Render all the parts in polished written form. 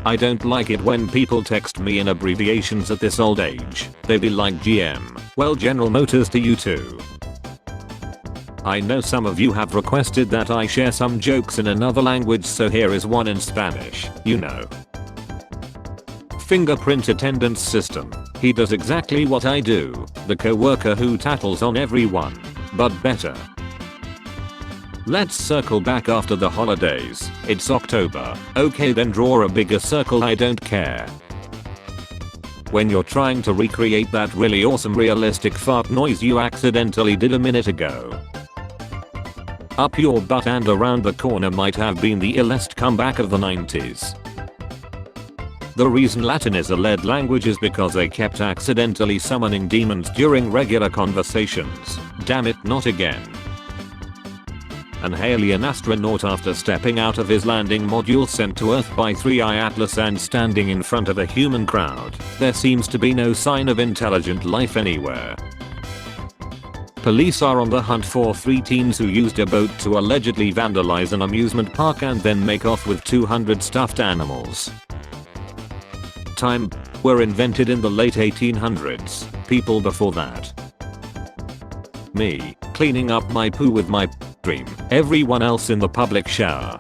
I don't like it when people text me in abbreviations at this old age. They be like GM, well General Motors to you too. I know some of you have requested that I share some jokes in another language, so here is one in Spanish, you know. Fingerprint attendance system. He does exactly what I do, the coworker who tattles on everyone, but better. Let's circle back after the holidays. It's October. Okay, then draw a bigger circle, I don't care. When you're trying to recreate that really awesome realistic fart noise you accidentally did a minute ago. Up your butt and around the corner might have been the illest comeback of the 90s. The reason Latin is a lead language is because they kept accidentally summoning demons during regular conversations. Damn it, not again. An alien astronaut, after stepping out of his landing module sent to Earth by 3i Atlas and standing in front of a human crowd, there seems to be no sign of intelligent life anywhere. Police are on the hunt for 3 teens who used a boat to allegedly vandalize an amusement park and then make off with 200 stuffed animals. Time were invented in the late 1800s, people before that. Me, cleaning up my poo with my dream, everyone else in the public shower.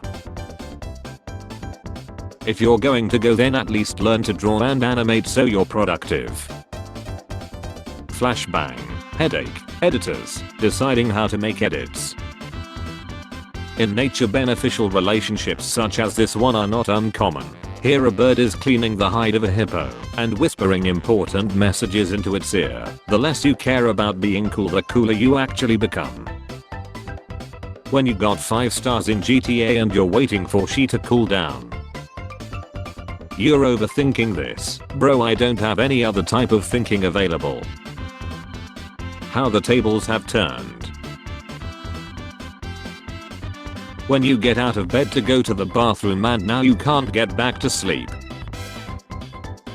If you're going to go, then at least learn to draw and animate so you're productive. Flashbang, headache, editors, deciding how to make edits. In nature, beneficial relationships such as this one are not uncommon. Here a bird is cleaning the hide of a hippo and whispering important messages into its ear. The less you care about being cool, the cooler you actually become. When you got 5 stars in GTA and you're waiting for she to cool down. You're overthinking this. Bro, I don't have any other type of thinking available. How the tables have turned. When you get out of bed to go to the bathroom and now you can't get back to sleep.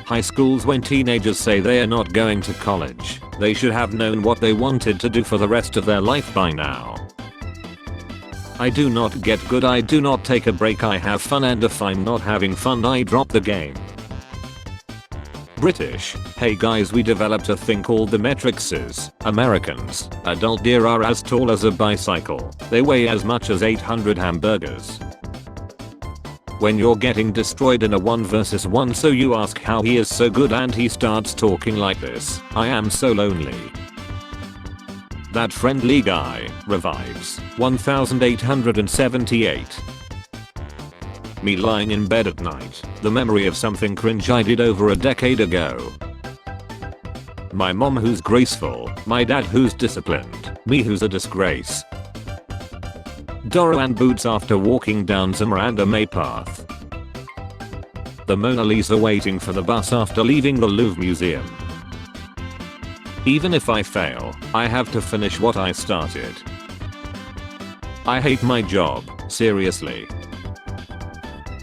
High schools, when teenagers say they are not going to college, they should have known what they wanted to do for the rest of their life by now. I do not get good, I do not take a break, I have fun, and if I'm not having fun I drop the game. British, hey guys, we developed a thing called the metrics. Americans, adult deer are as tall as a bicycle. They weigh as much as 800 hamburgers. When you're getting destroyed in a 1 versus 1, so you ask how he is so good and he starts talking like this. I am so lonely. That friendly guy revives. 1878. Me lying in bed at night, the memory of something cringe I did over a decade ago. My mom who's graceful, my dad who's disciplined, me who's a disgrace. Doro and Boots after walking down some random A path. The Mona Lisa waiting for the bus after leaving the Louvre Museum. Even if I fail, I have to finish what I started. I hate my job, seriously.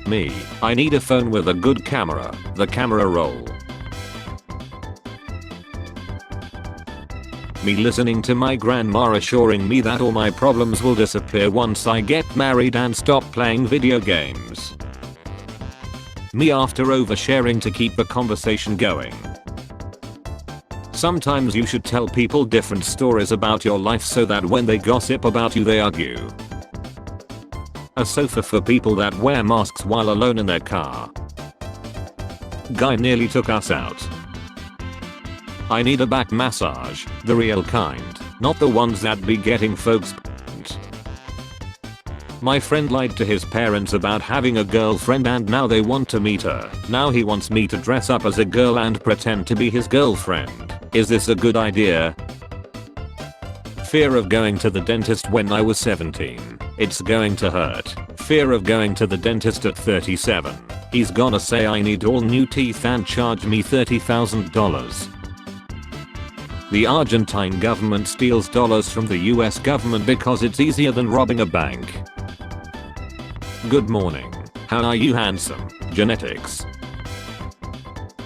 Me, I need a phone with a good camera, the camera roll. Me listening to my grandma assuring me that all my problems will disappear once I get married and stop playing video games. Me after oversharing to keep the conversation going. Sometimes you should tell people different stories about your life so that when they gossip about you they argue. A sofa for people that wear masks while alone in their car. Guy nearly took us out. I need a back massage, the real kind, not the ones that be getting folks p***ed. My friend lied to his parents about having a girlfriend and now they want to meet her. Now he wants me to dress up as a girl and pretend to be his girlfriend. Is this a good idea? Fear of going to the dentist when I was 17. It's going to hurt. Fear of going to the dentist at 37. He's gonna say I need all new teeth and charge me $30,000. The Argentine government steals dollars from the US government because it's easier than robbing a bank. Good morning. How are you, handsome? Genetics.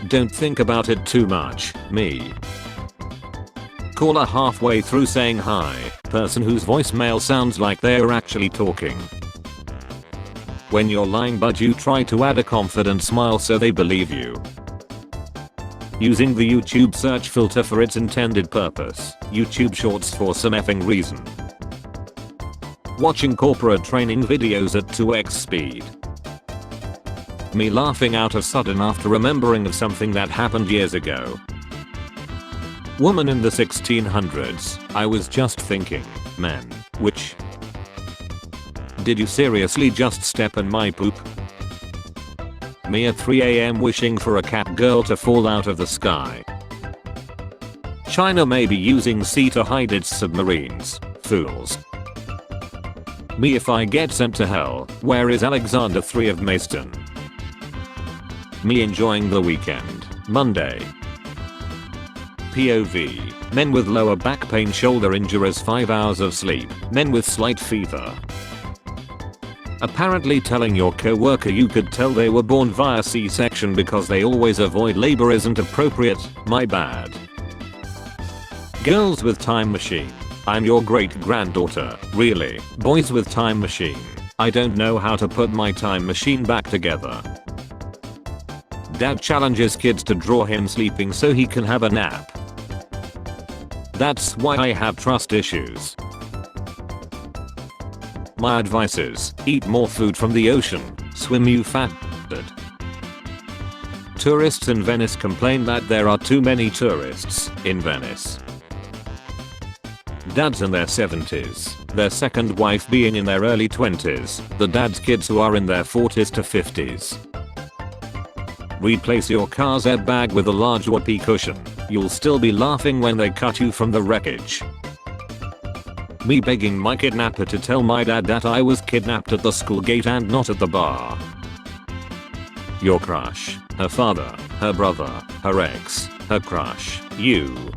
Don't think about it too much, me. Caller halfway through saying hi, person whose voicemail sounds like they're actually talking. When you're lying but you try to add a confident smile so they believe you. Using the YouTube search filter for its intended purpose. YouTube Shorts for some effing reason. Watching corporate training videos at 2x speed. Me laughing out of sudden after remembering of something that happened years ago. Woman in the 1600s, I was just thinking, men, which? Did you seriously just step in my poop? Me at 3 AM wishing for a cat girl to fall out of the sky. China may be using sea to hide its submarines, fools. Me if I get sent to hell, where is Alexander III of Macedon? Me enjoying the weekend, Monday. POV, men with lower back pain, shoulder injuries, 5 hours of sleep, men with slight fever. Apparently telling your co-worker you could tell they were born via C-section because they always avoid labor isn't appropriate, my bad. Girls with time machine. I'm your great granddaughter, really. Boys with time machine. I don't know how to put my time machine back together. Dad challenges kids to draw him sleeping so he can have a nap. That's why I have trust issues. My advice is, eat more food from the ocean, swim you fat bastard. Tourists in Venice complain that there are too many tourists in Venice. Dads in their 70s, their second wife being in their early 20s, the dad's kids who are in their 40s to 50s. Replace your car's airbag with a large whoopee cushion, you'll still be laughing when they cut you from the wreckage. Me begging my kidnapper to tell my dad that I was kidnapped at the school gate and not at the bar. Your crush, her father, her brother, her ex, her crush, you.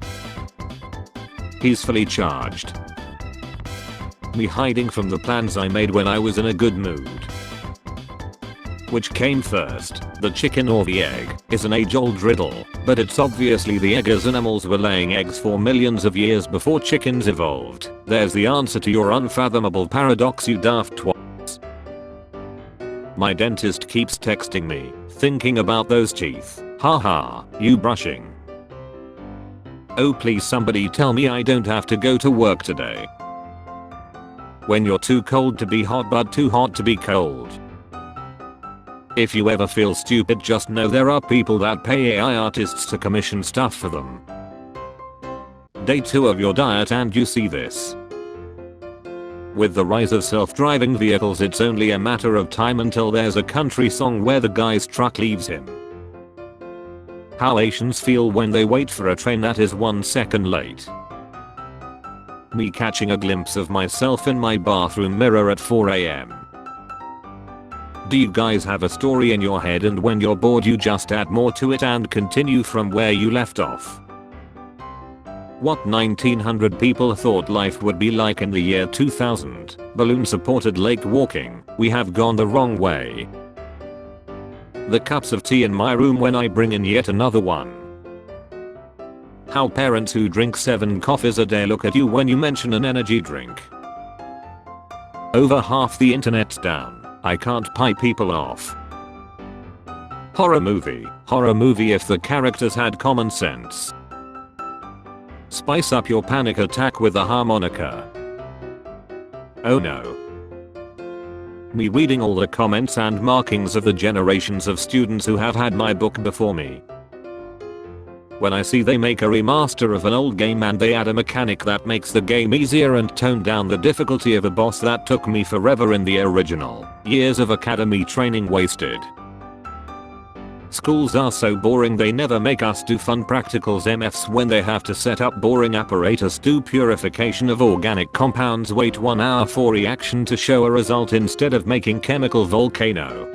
He's fully charged. Me hiding from the plans I made when I was in a good mood. Which came first, the chicken or the egg, is an age-old riddle, but it's obviously the egg as animals were laying eggs for millions of years before chickens evolved. There's the answer to your unfathomable paradox, you daft twats. My dentist keeps texting me, thinking about those teeth. Haha, you brushing. Oh please somebody tell me I don't have to go to work today. When you're too cold to be hot but too hot to be cold. If you ever feel stupid, just know there are people that pay AI artists to commission stuff for them. Day 2 of your diet and you see this. With the rise of self-driving vehicles, it's only a matter of time until there's a country song where the guy's truck leaves him. How Asians feel when they wait for a train that is 1 second late. Me catching a glimpse of myself in my bathroom mirror at 4 AM. Do you guys have a story in your head and when you're bored you just add more to it and continue from where you left off? What 1900 people thought life would be like in the year 2000, balloon supported lake walking, we have gone the wrong way. The cups of tea in my room when I bring in yet another one. How parents who drink 7 coffees a day look at you when you mention an energy drink. Over half the internet's down. I can't pie people off. Horror movie if the characters had common sense. Spice up your panic attack with a harmonica. Oh no. Me reading all the comments and markings of the generations of students who have had my book before me. When I see they make a remaster of an old game and they add a mechanic that makes the game easier and tone down the difficulty of a boss that took me forever in the original, years of academy training wasted. Schools are so boring they never make us do fun practicals MFs when they have to set up boring apparatus, do purification of organic compounds, wait 1 hour for reaction to show a result instead of making chemical volcano.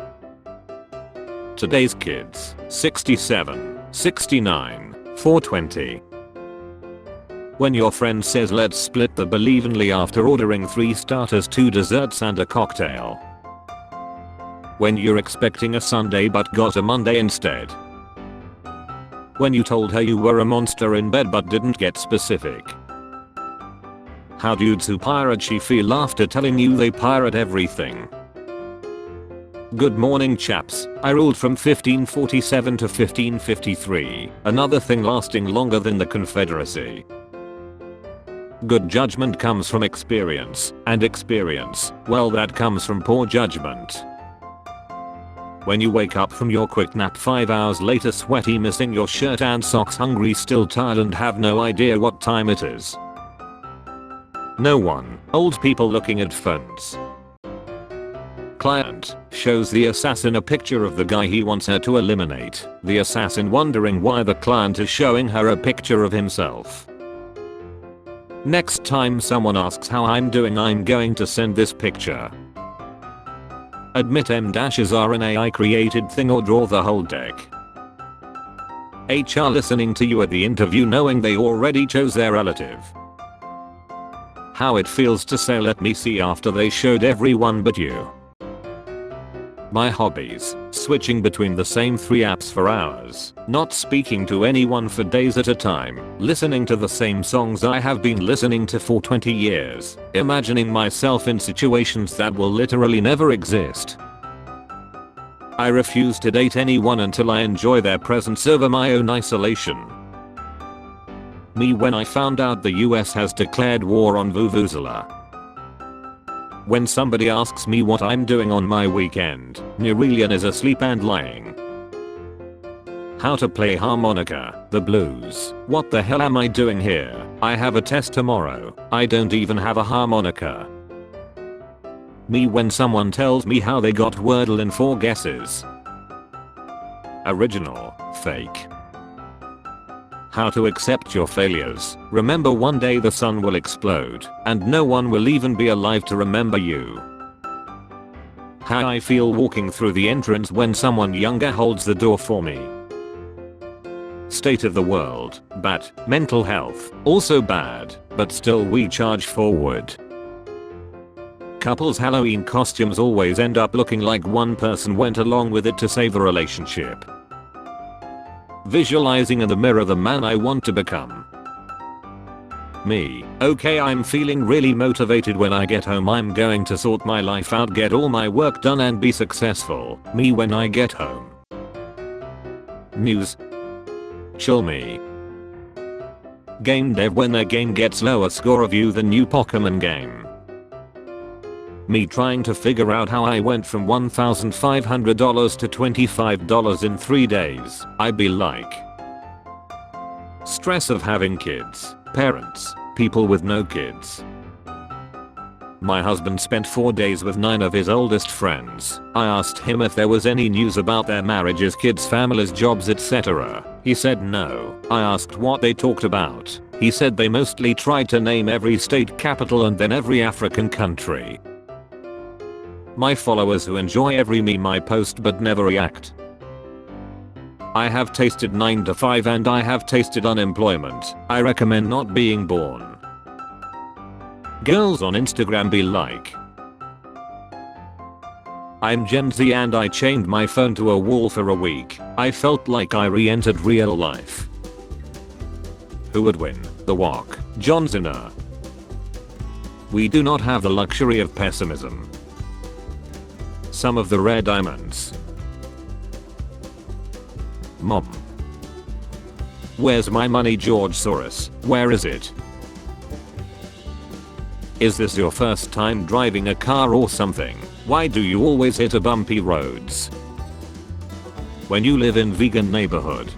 Today's kids, 67, 69, 420. When your friend says let's split the bill evenly after ordering 3 starters, 2 desserts and a cocktail. When you're expecting a Sunday but got a Monday instead. When you told her you were a monster in bed but didn't get specific. How dudes who pirate she feel after telling you they pirate everything. Good morning chaps, I ruled from 1547 to 1553, another thing lasting longer than the Confederacy. Good judgment comes from experience, and experience, well that comes from poor judgment. When you wake up from your quick nap 5 hours later sweaty missing your shirt and socks hungry still tired and have no idea what time it is. No one, old people looking at phones. Client shows the assassin a picture of the guy he wants her to eliminate, the assassin wondering why the client is showing her a picture of himself. Next time someone asks how I'm doing I'm going to send this picture. Admit M-dashes are an AI created thing or draw the whole deck. HR listening to you at the interview knowing they already chose their relative. How it feels to say let me see after they showed everyone but you. My hobbies, switching between the same 3 apps for hours, not speaking to anyone for days at a time, listening to the same songs I have been listening to for 20 years, imagining myself in situations that will literally never exist. I refuse to date anyone until I enjoy their presence over my own isolation. Me when I found out the US has declared war on Vuvuzela. When somebody asks me what I'm doing on my weekend, Nerelian is asleep and lying. How to play harmonica, the blues. What the hell am I doing here? I have a test tomorrow. I don't even have a harmonica. Me when someone tells me how they got Wordle in 4 guesses. Original, fake. How to accept your failures. Remember one day the sun will explode, and no one will even be alive to remember you. How I feel walking through the entrance when someone younger holds the door for me. State of the world, bad. Mental health, also bad, but still we charge forward. Couples' Halloween costumes always end up looking like one person went along with it to save a relationship. Visualizing in the mirror the man I want to become. Me. Okay, I'm feeling really motivated when I get home. I'm going to sort my life out, get all my work done and be successful. Me when I get home. News. Chill me. Game dev when their game gets lower score review than new Pokemon game. Me trying to figure out how I went from $1,500 to $25 in 3 days. I be like. Stress of having kids, parents, people with no kids. My husband spent 4 days with 9 of his oldest friends. I asked him if there was any news about their marriages, kids, families, jobs, etc. He said no. I asked what they talked about. He said they mostly tried to name every state capital and then every African country. My followers who enjoy every meme I post but never react. I have tasted 9 to 5 and I have tasted unemployment. I recommend not being born. Girls on Instagram be like. I'm Gen Z and I chained my phone to a wall for a week. I felt like I re-entered real life. Who would win? The Walk, John Cena. We do not have the luxury of pessimism. Some of the rare diamonds. Mom. Where's my money, George Soros? Where is it? Is this your first time driving a car or something? Why do you always hit a bumpy roads? When you live in vegan neighborhood.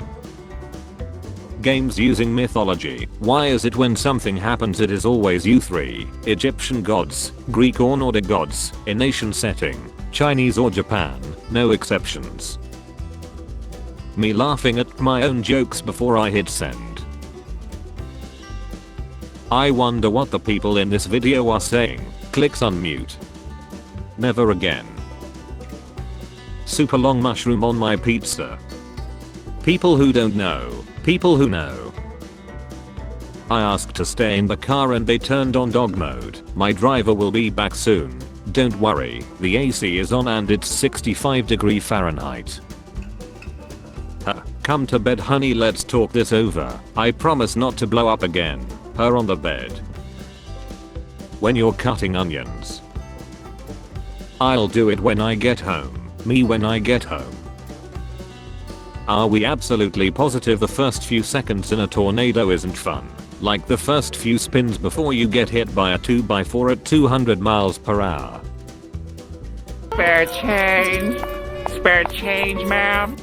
Games using mythology. Why is it when something happens it is always you 3, Egyptian gods, Greek or Nordic gods, in nation setting, Chinese or Japan, no exceptions. Me laughing at my own jokes before I hit send. I wonder what the people in this video are saying. Clicks on mute. Never again. Super long mushroom on my pizza. People who don't know. People who know. I asked to stay in the car and they turned on dog mode. My driver will be back soon. Don't worry, the AC is on and it's 65°F. Come to bed honey, let's talk this over. I promise not to blow up again. Her on the bed. When you're cutting onions. I'll do it when I get home. Me when I get home. Are we absolutely positive the first few seconds in a tornado isn't fun? Like the first few spins before you get hit by a 2x4 at 200 miles per hour. Spare change. Spare change, ma'am.